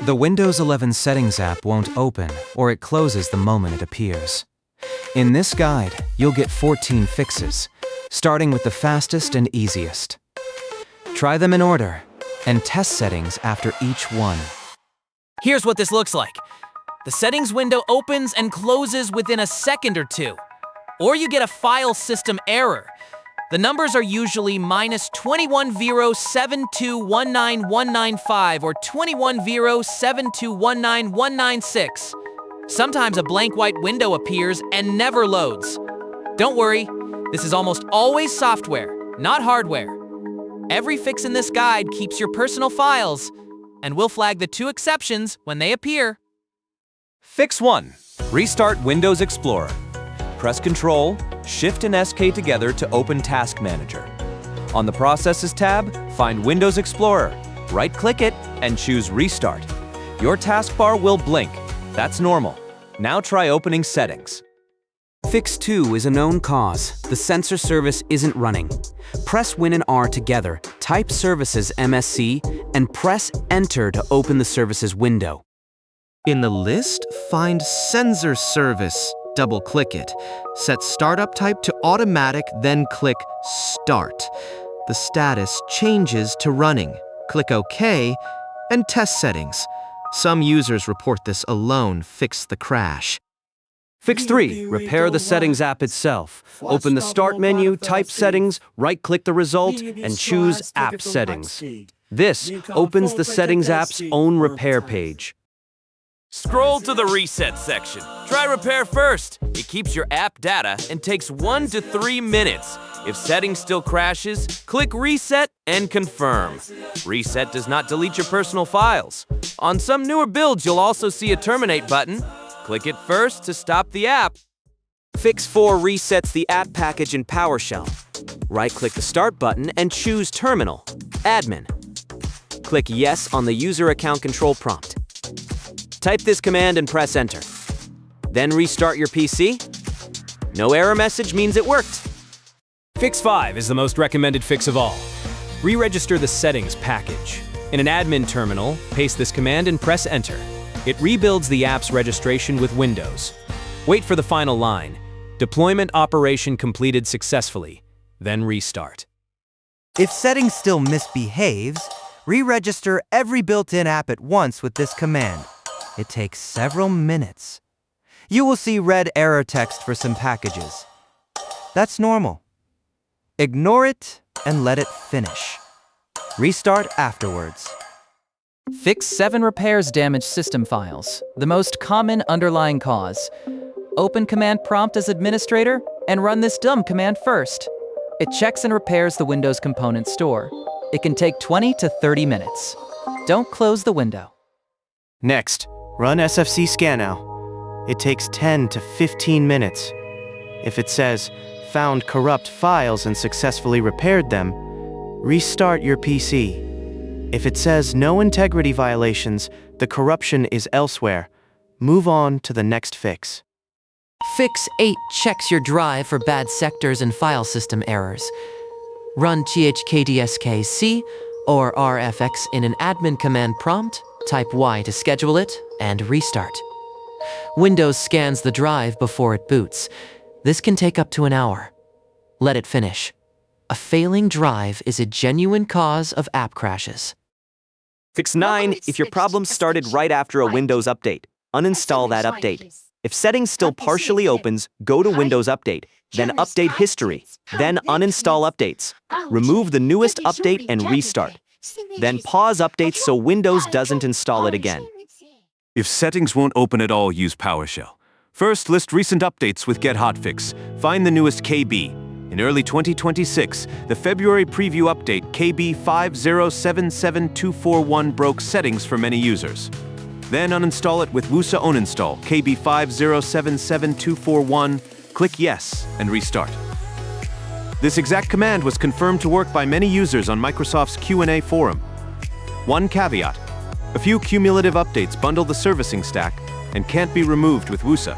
The Windows 11 Settings app won't open, or it closes the moment it appears. In this guide, you'll get 14 fixes, starting with the fastest and easiest. Try them in order, and test settings after each one. Here's what this looks like. The settings window opens and closes within a second or two. Or you get a file system error. The numbers are usually -21072191995 or 21072191996. Sometimes a blank white window appears and never loads. Don't worry, this is almost always software, not hardware. Every fix in this guide keeps your personal files, and we'll flag the 2 exceptions when they appear. Fix 1. Restart Windows Explorer. Press Ctrl, Shift and SK together to open Task Manager. On the Processes tab, find Windows Explorer. Right-click it and choose Restart. Your taskbar will blink. That's normal. Now try opening Settings. Fix 2 is a known cause. The sensor service isn't running. Press Win and R together, type Services MSC, and press Enter to open the services window. In the list, find Sensor Service. Double-click it. Set Startup Type to Automatic, then click Start. The status changes to Running. Click OK, and Test Settings. Some users report this alone fixed the crash. Fix 3. Repair the Settings app itself. Open the Start menu, type Settings, right-click the result, and choose App Settings. This opens the Settings app's own repair page. Scroll to the Reset section. Try Repair first. It keeps your app data and takes 1 to 3 minutes. If Settings still crashes, click Reset and confirm. Reset does not delete your personal files. On some newer builds, you'll also see a Terminate button. Click it first to stop the app. Fix 4 resets the app package in PowerShell. Right-click the Start button and choose Terminal, Admin. Click Yes on the user account control prompt. Type this command and press Enter. Then restart your PC. No error message means it worked. Fix 5 is the most recommended fix of all. Re-register the Settings package. In an admin terminal, paste this command and press Enter. It rebuilds the app's registration with Windows. Wait for the final line. Deployment operation completed successfully. Then restart. If Settings still misbehaves, re-register every built-in app at once with this command. It takes several minutes. You will see red error text for some packages. That's normal. Ignore it and let it finish. Restart afterwards. Fix 7 repairs damaged system files, the most common underlying cause. Open Command Prompt as administrator and run this dumb command first. It checks and repairs the Windows component store. It can take 20 to 30 minutes. Don't close the window. Next, run SFC scannow. It takes 10 to 15 minutes. If it says, found corrupt files and successfully repaired them, restart your PC. If it says no integrity violations, the corruption is elsewhere, move on to the next fix. Fix 8 checks your drive for bad sectors and file system errors. Run CHKDSK C or ErrorFixer in an admin command prompt, type Y to schedule it, and restart. Windows scans the drive before it boots. This can take up to an hour. Let it finish. A failing drive is a genuine cause of app crashes. Fix 9 if your problem started right after a Windows update. Uninstall that update. If Settings still partially opens, go to Windows Update, then Update History, then Uninstall Updates. Remove the newest update and restart. Then pause updates so Windows doesn't install it again. If Settings won't open at all, use PowerShell. First, list recent updates with Get Hotfix. Find the newest KB. In early 2026, the February preview update KB 5077241 broke settings for many users. Then uninstall it with WUSA Uninstall KB 5077241, click Yes, and restart. This exact command was confirmed to work by many users on Microsoft's Q&A forum. One caveat: a few cumulative updates bundle the servicing stack and can't be removed with WUSA.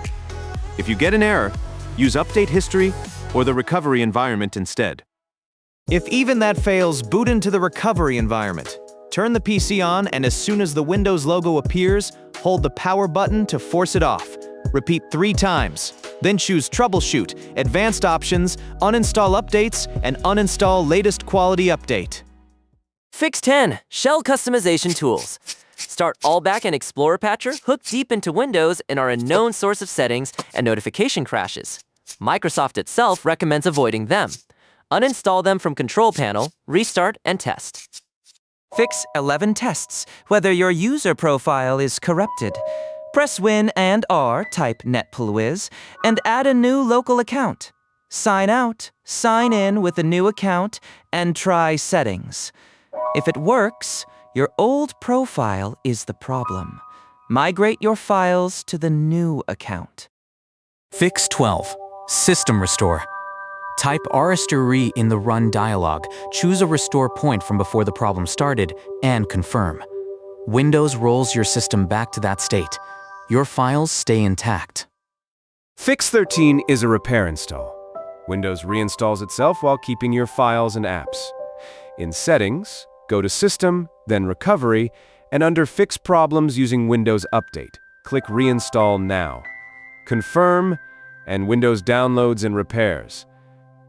If you get an error, use Update History or the recovery environment instead. If even that fails, boot into the recovery environment. Turn the PC on, and as soon as the Windows logo appears, hold the power button to force it off. Repeat 3 times. Then choose Troubleshoot, Advanced Options, Uninstall Updates, and Uninstall Latest Quality Update. Fix 10. Shell Customization Tools. StartAllBack and ExplorerPatcher hook deep into Windows and are a known source of settings and notification crashes. Microsoft itself recommends avoiding them. Uninstall them from Control Panel, restart, and test. Fix 11 tests whether your user profile is corrupted. Press Win and R, type netpluiz, and add a new local account. Sign out, sign in with a new account, and try settings. If it works, your old profile is the problem. Migrate your files to the new account. Fix 12. System Restore. Type RSTORE in the Run dialog, choose a restore point from before the problem started, and confirm. Windows rolls your system back to that state. Your files stay intact. Fix 13 is a repair install. Windows reinstalls itself while keeping your files and apps. In Settings, go to System, then Recovery, and under Fix Problems using Windows Update, click Reinstall Now. Confirm, and Windows downloads and repairs.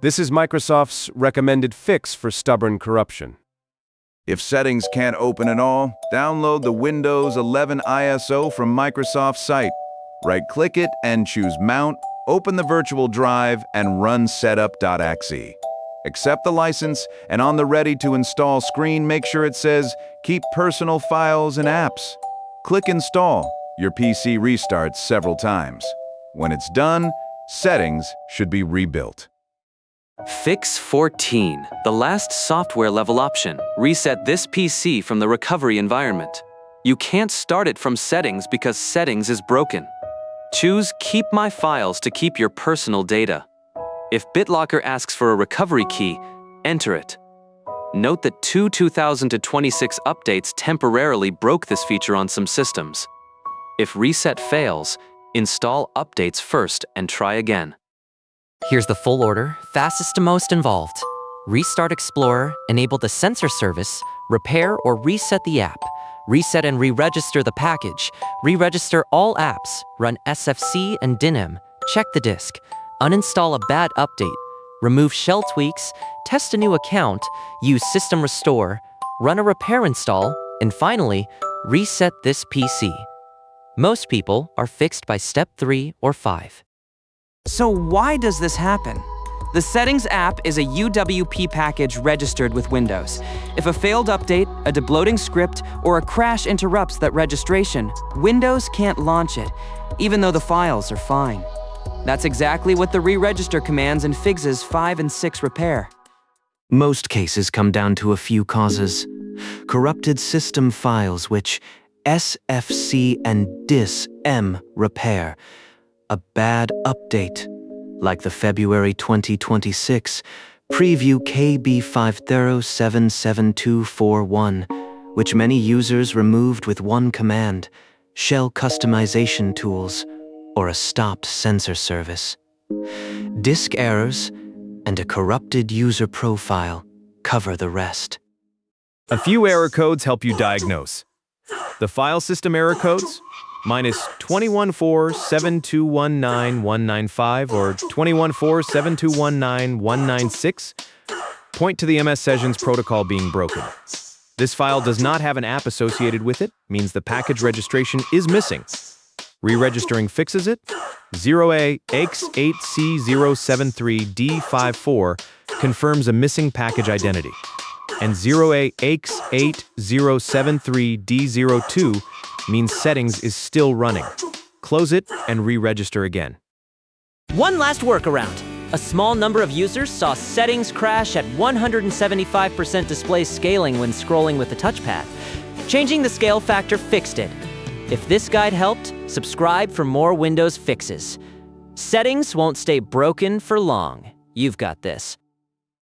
This is Microsoft's recommended fix for stubborn corruption. If settings can't open at all, download the Windows 11 ISO from Microsoft's site. Right-click it and choose Mount, open the virtual drive, and run setup.exe. Accept the license, and on the Ready to Install screen, make sure it says Keep Personal Files and Apps. Click Install. Your PC restarts several times. When it's done, settings should be rebuilt. Fix 14, the last software level option. Reset this PC from the recovery environment. You can't start it from settings because settings is broken. Choose Keep My Files to keep your personal data. If BitLocker asks for a recovery key, enter it. Note that 2026 updates temporarily broke this feature on some systems. If reset fails, install updates first and try again. Here's the full order, fastest to most involved. Restart Explorer, enable the sensor service, repair or reset the app, reset and re-register the package, re-register all apps, run SFC and DISM, check the disk, uninstall a bad update, remove shell tweaks, test a new account, use System Restore, run a repair install, and finally, reset this PC. Most people are fixed by step 3 or 5. So why does this happen? The Settings app is a UWP package registered with Windows. If a failed update, a debloating script, or a crash interrupts that registration, Windows can't launch it, even though the files are fine. That's exactly what the re-register commands in Figs 5 and 6 repair. Most cases come down to a few causes. Corrupted system files which SFC and DISM repair. A bad update, like the February 2026 preview KB50777241, which many users removed with one command, shell customization tools, or a stopped sensor service. Disk errors and a corrupted user profile cover the rest. A few error codes help you diagnose. The file system error codes, -21472191995 or 21472191996, point to the MS Sessions protocol being broken. This file does not have an app associated with it, means the package registration is missing. Re-registering fixes it. 0A-X8C073D54 confirms a missing package identity. And 0A-X8073D02 means settings is still running. Close it and re-register again. One last workaround. A small number of users saw settings crash at 175% display scaling when scrolling with the touchpad. Changing the scale factor fixed it. If this guide helped, subscribe for more Windows fixes. Settings won't stay broken for long. You've got this.